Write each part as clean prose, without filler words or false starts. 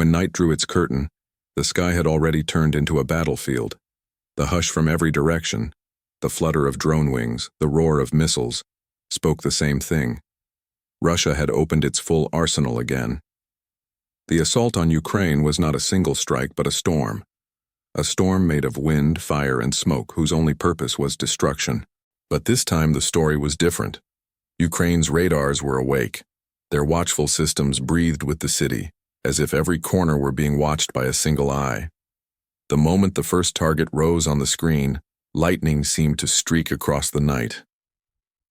When night drew its curtain, the sky had already turned into a battlefield. The hush from every direction, the flutter of drone wings, the roar of missiles, spoke the same thing. Russia had opened its full arsenal again. The assault on Ukraine was not a single strike but a storm made of wind, fire, and smoke whose only purpose was destruction. But this time the story was different. Ukraine's radars were awake. Their watchful systems breathed with the city, as if every corner were being watched by a single eye. The moment the first target rose on the screen, lightning seemed to streak across the night.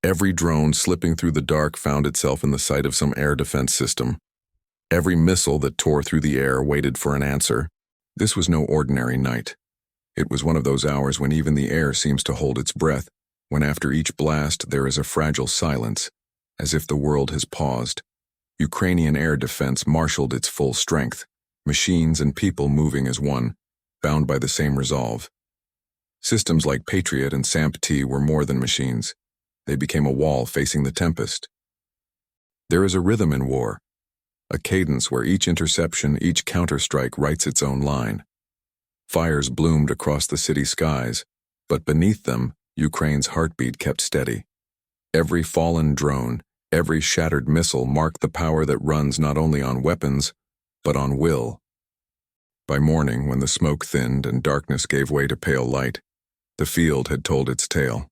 Every drone slipping through the dark found itself in the sight of some air defense system. Every missile that tore through the air waited for an answer. This was no ordinary night. It was one of those hours when even the air seems to hold its breath, when after each blast there is a fragile silence, as if the world has paused. Ukrainian air defense marshaled its full strength, machines and people moving as one, bound by the same resolve. Systems like Patriot and SAMP-T were more than machines. They became a wall facing the tempest. There is a rhythm in war, a cadence where each interception, each counterstrike writes its own line. Fires bloomed across the city skies, but beneath them, Ukraine's heartbeat kept steady. Every fallen drone, every shattered missile marked the power that runs not only on weapons, but on will. By morning, when the smoke thinned and darkness gave way to pale light, the field had told its tale.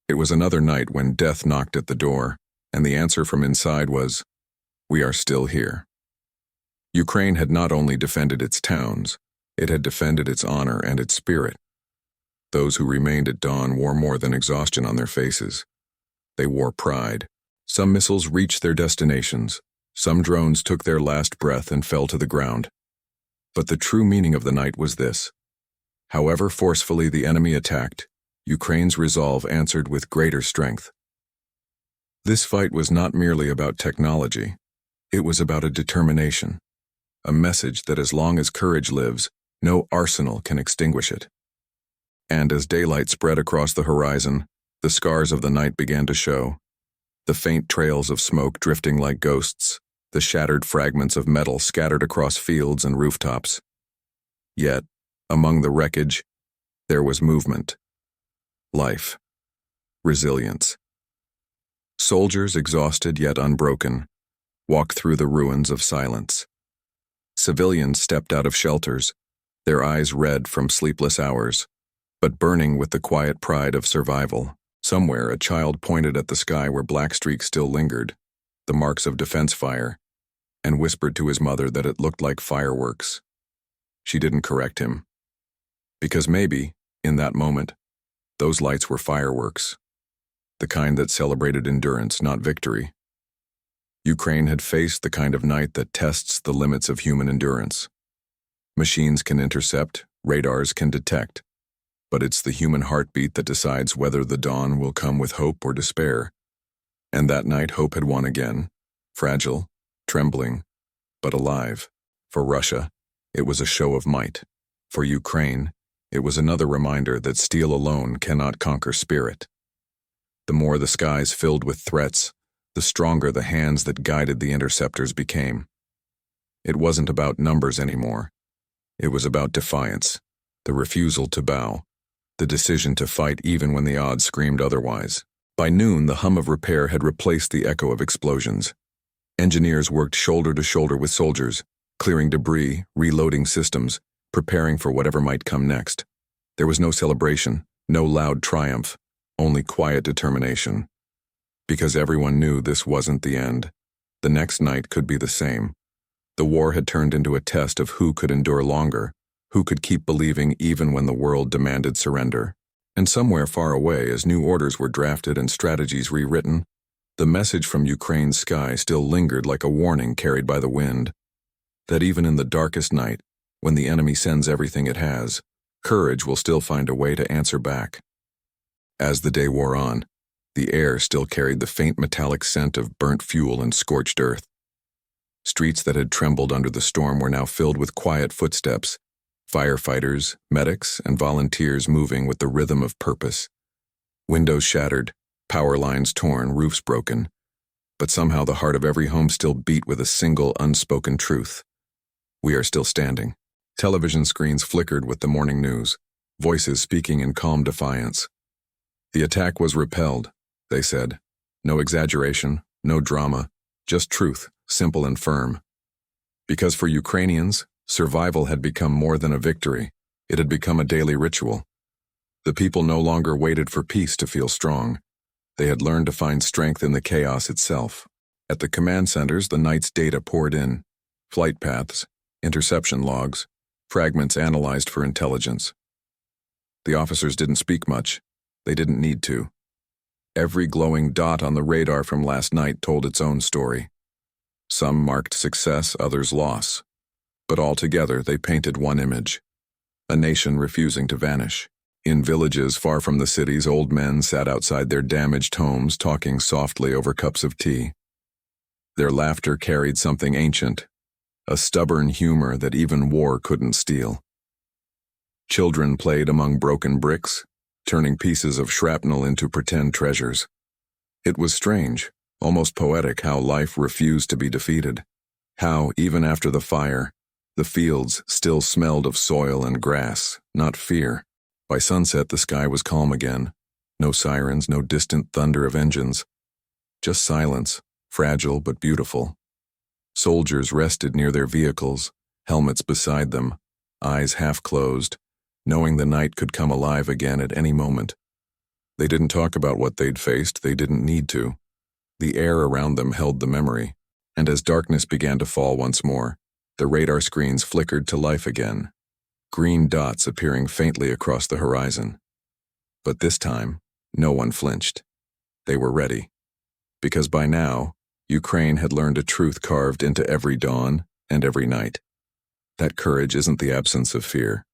It was another night when death knocked at the door, and the answer from inside was, "We are still here." Ukraine had not only defended its towns, it had defended its honor and its spirit. Those who remained at dawn wore more than exhaustion on their faces. They wore pride. Some missiles reached their destinations. Some drones took their last breath and fell to the ground. But the true meaning of the night was this. However forcefully the enemy attacked, Ukraine's resolve answered with greater strength. This fight was not merely about technology. It was about a determination, a message that as long as courage lives, no arsenal can extinguish it. And as daylight spread across the horizon, the scars of the night began to show. The faint trails of smoke drifting like ghosts, the shattered fragments of metal scattered across fields and rooftops. Yet, among the wreckage, there was movement, life, resilience. Soldiers, exhausted yet unbroken, walked through the ruins of silence. Civilians stepped out of shelters, their eyes red from sleepless hours, but burning with the quiet pride of survival. Somewhere, a child pointed at the sky where black streaks still lingered, the marks of defense fire, and whispered to his mother that it looked like fireworks. She didn't correct him. Because maybe, in that moment, those lights were fireworks, the kind that celebrated endurance, not victory. Ukraine had faced the kind of night that tests the limits of human endurance. Machines can intercept, radars can detect, but it's the human heartbeat that decides whether the dawn will come with hope or despair. And that night hope had won again, fragile, trembling, but alive. For Russia, it was a show of might. For Ukraine, it was another reminder that steel alone cannot conquer spirit. The more the skies filled with threats, the stronger the hands that guided the interceptors became. It wasn't about numbers anymore. It was about defiance, the refusal to bow, the decision to fight even when the odds screamed otherwise. By noon, the hum of repair had replaced the echo of explosions. Engineers worked shoulder to shoulder with soldiers, clearing debris, reloading systems, preparing for whatever might come next. There was no celebration, no loud triumph, only quiet determination. Because everyone knew this wasn't the end. The next night could be the same. The war had turned into a test of who could endure longer, who could keep believing even when the world demanded surrender. And somewhere far away, as new orders were drafted and strategies rewritten, the message from Ukraine's sky still lingered like a warning carried by the wind, that even in the darkest night, when the enemy sends everything it has, courage will still find a way to answer back. As the day wore on, the air still carried the faint metallic scent of burnt fuel and scorched earth. Streets that had trembled under the storm were now filled with quiet footsteps, firefighters, medics, and volunteers moving with the rhythm of purpose. Windows shattered, power lines torn, roofs broken, but somehow the heart of every home still beat with a single unspoken truth. We are still standing. Television screens flickered with the morning news, voices speaking in calm defiance. The attack was repelled, they said. No exaggeration, no drama, just truth, simple and firm. Because for Ukrainians, survival had become more than a victory. It had become a daily ritual. The people no longer waited for peace to feel strong. They had learned to find strength in the chaos itself. At the command centers, the night's data poured in. Flight paths, interception logs, fragments analyzed for intelligence. The officers didn't speak much. They didn't need to. Every glowing dot on the radar from last night told its own story. Some marked success, others loss. But all together, they painted one image. A nation refusing to vanish. In villages far from the cities, old men sat outside their damaged homes talking softly over cups of tea. Their laughter carried something ancient, a stubborn humor that even war couldn't steal. Children played among broken bricks, turning pieces of shrapnel into pretend treasures. It was strange, almost poetic, how life refused to be defeated. How, even after the fire, the fields still smelled of soil and grass, not fear. By sunset, the sky was calm again. No sirens, no distant thunder of engines. Just silence, fragile but beautiful. Soldiers rested near their vehicles, helmets beside them, eyes half closed, knowing the night could come alive again at any moment. They didn't talk about what they'd faced, they didn't need to. The air around them held the memory, and as darkness began to fall once more, the radar screens flickered to life again, green dots appearing faintly across the horizon. But this time, no one flinched. They were ready. Because by now, Ukraine had learned a truth carved into every dawn and every night. That courage isn't the absence of fear.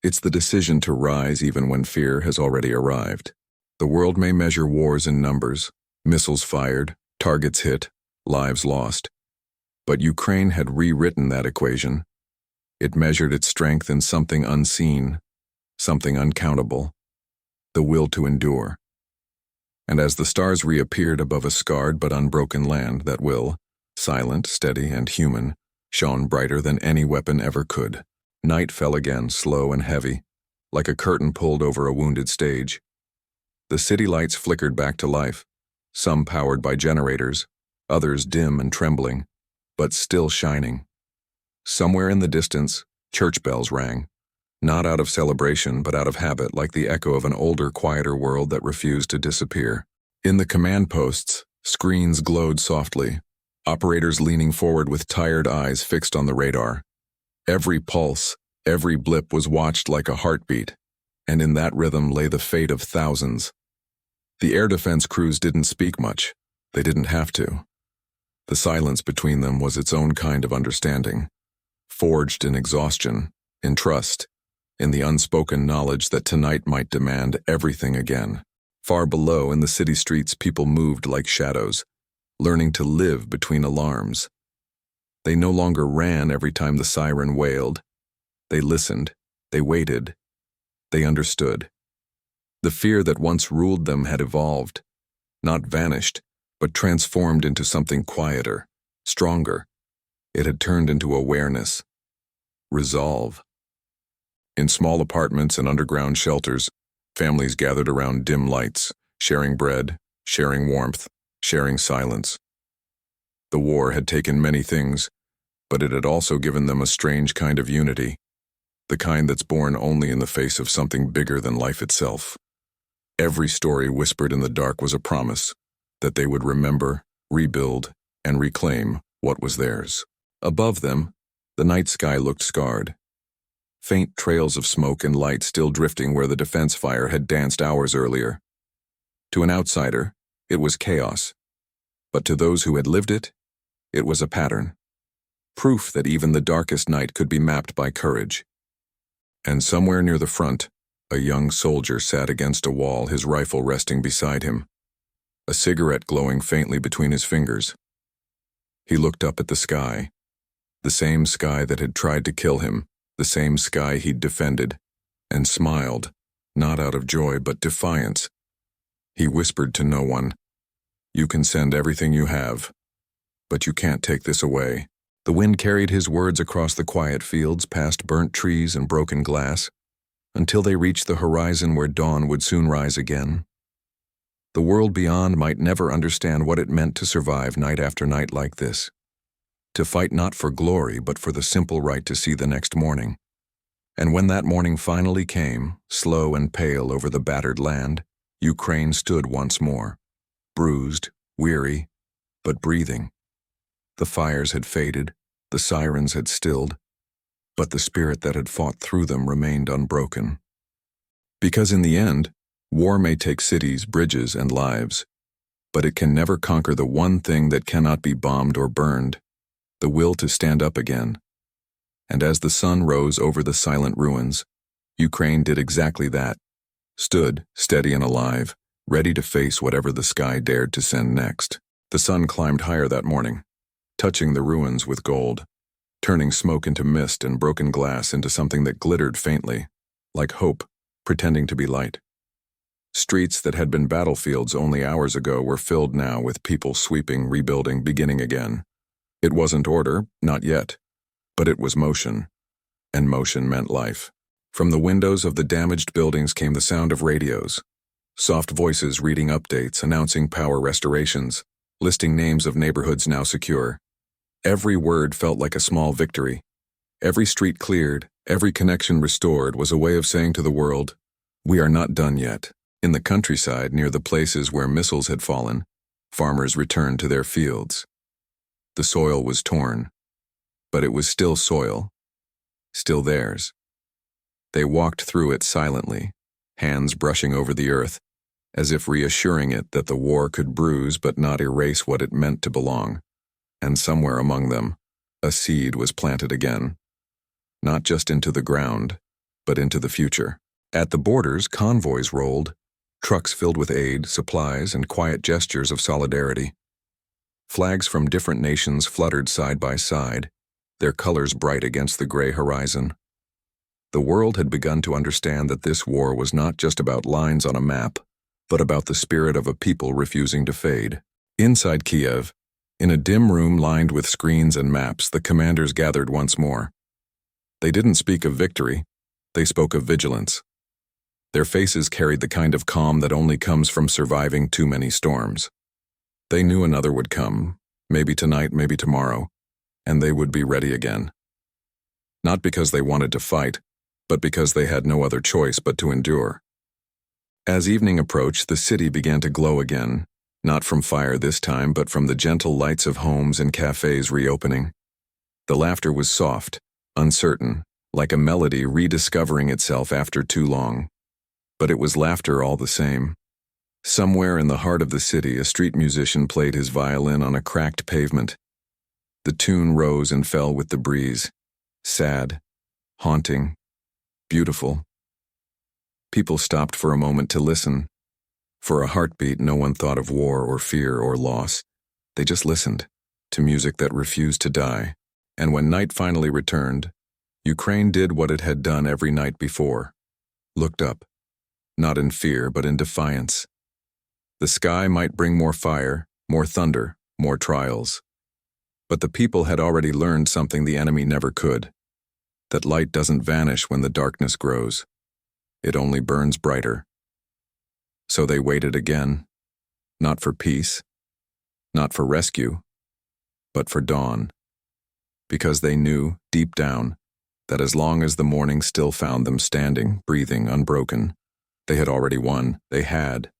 It's the decision to rise even when fear has already arrived. The world may measure wars in numbers, missiles fired, targets hit, lives lost. But Ukraine had rewritten that equation. It measured its strength in something unseen, something uncountable, the will to endure. And as the stars reappeared above a scarred but unbroken land, that will, silent, steady, and human, shone brighter than any weapon ever could. Night fell again, slow and heavy, like a curtain pulled over a wounded stage. The city lights flickered back to life, some powered by generators, others dim and trembling, but still shining. Somewhere in the distance, church bells rang, not out of celebration but out of habit, like the echo of an older, quieter world that refused to disappear. In the command posts, screens glowed softly, operators leaning forward with tired eyes fixed on the radar. Every pulse, every blip was watched like a heartbeat, and in that rhythm lay the fate of thousands. The air defense crews didn't speak much. They didn't have to. The silence between them was its own kind of understanding, forged in exhaustion, in trust, in the unspoken knowledge that tonight might demand everything again. Far below, in the city streets, people moved like shadows, learning to live between alarms. They no longer ran every time the siren wailed. They listened, they waited, they understood. The fear that once ruled them had evolved, not vanished, but transformed into something quieter, stronger. It had turned into awareness, resolve. In small apartments and underground shelters, families gathered around dim lights, sharing bread, sharing warmth, sharing silence. The war had taken many things, but it had also given them a strange kind of unity, the kind that's born only in the face of something bigger than life itself. Every story whispered in the dark was a promise that they would remember, rebuild, and reclaim what was theirs. Above them, the night sky looked scarred. Faint trails of smoke and light still drifting where the defense fire had danced hours earlier. To an outsider, it was chaos. But to those who had lived it, it was a pattern. Proof that even the darkest night could be mapped by courage. And somewhere near the front, a young soldier sat against a wall, his rifle resting beside him, a cigarette glowing faintly between his fingers. He looked up at the sky, the same sky that had tried to kill him, the same sky he'd defended, and smiled, not out of joy but defiance. He whispered to no one, "You can send everything you have, but you can't take this away." The wind carried his words across the quiet fields, past burnt trees and broken glass, until they reached the horizon where dawn would soon rise again. The world beyond might never understand what it meant to survive night after night like this, to fight not for glory but for the simple right to see the next morning. And when that morning finally came, slow and pale over the battered land, Ukraine stood once more, bruised, weary, but breathing. The fires had faded, the sirens had stilled, but the spirit that had fought through them remained unbroken. Because in the end, war may take cities, bridges, and lives, but it can never conquer the one thing that cannot be bombed or burned, the will to stand up again. And as the sun rose over the silent ruins, Ukraine did exactly that, stood, steady and alive, ready to face whatever the sky dared to send next. The sun climbed higher that morning, touching the ruins with gold, turning smoke into mist and broken glass into something that glittered faintly, like hope, pretending to be light. Streets that had been battlefields only hours ago were filled now with people sweeping, rebuilding, beginning again. It wasn't order, not yet, but it was motion, and motion meant life. From the windows of the damaged buildings came the sound of radios, soft voices reading updates, announcing power restorations, listing names of neighborhoods now secure. Every word felt like a small victory. Every street cleared, every connection restored was a way of saying to the world, we are not done yet. In the countryside, near the places where missiles had fallen, farmers returned to their fields. The soil was torn, but it was still soil, still theirs. They walked through it silently, hands brushing over the earth, as if reassuring it that the war could bruise but not erase what it meant to belong. And somewhere among them, a seed was planted again, not just into the ground, but into the future. At the borders, convoys rolled, trucks filled with aid, supplies, and quiet gestures of solidarity. Flags from different nations fluttered side by side, their colors bright against the gray horizon. The world had begun to understand that this war was not just about lines on a map, but about the spirit of a people refusing to fade. Inside Kyiv, in a dim room lined with screens and maps, the commanders gathered once more. They didn't speak of victory, they spoke of vigilance. Their faces carried the kind of calm that only comes from surviving too many storms. They knew another would come, maybe tonight, maybe tomorrow, and they would be ready again. Not because they wanted to fight, but because they had no other choice but to endure. As evening approached, the city began to glow again, not from fire this time, but from the gentle lights of homes and cafes reopening. The laughter was soft, uncertain, like a melody rediscovering itself after too long. But it was laughter all the same. Somewhere in the heart of the city, a street musician played his violin on a cracked pavement. The tune rose and fell with the breeze, sad, haunting, beautiful. People stopped for a moment to listen. For a heartbeat, no one thought of war or fear or loss. They just listened to music that refused to die. And when night finally returned, Ukraine did what it had done every night before. Looked up, not in fear, but in defiance. The sky might bring more fire, more thunder, more trials. But the people had already learned something the enemy never could, that light doesn't vanish when the darkness grows. It only burns brighter. So they waited again, not for peace, not for rescue, but for dawn, because they knew, deep down, that as long as the morning still found them standing, breathing, unbroken, they had already won. They had,